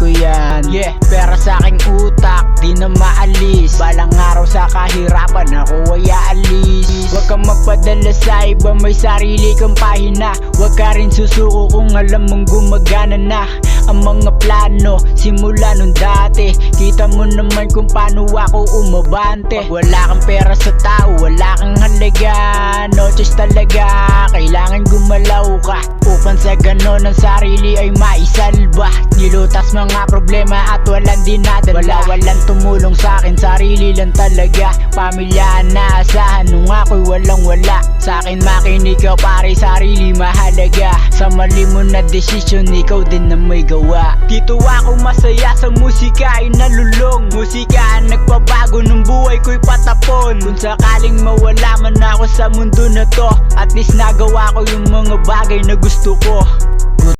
ko yan. Yeah, pera sa aking utak, di na maalis. Balang araw sa kahirapan ako ay aalis. Huwag kang magpadala sa iba, may sarili kang pahina. Huwag ka rin susuko kung alam mong gumagana na ang mga plano simula nung dati. Kita mo naman kung paano ako umabante. Pag wala kang pera sa tao, wala kang halaga. No choice talaga, kailangan gumalaw ka upang sa ganon ang sarili ay maisalba. Nilutas mga problema at walang dinadala. Walang tumulong sa akin, sarili lang talaga. Pamilya na asahan nung ako'y walang wala. Sa akin makinig ka pare, sarili mahalaga. Sa mali mo na desisyon, ikaw din na may gawa. Dito ako masaya, sa musika ay nalulong. Musika ang nagpabago ng buhay ko'y patapon. Kung sakaling mawala man ako sa mundo na to, at least nagawa ko yung mga bagay na gusto ko.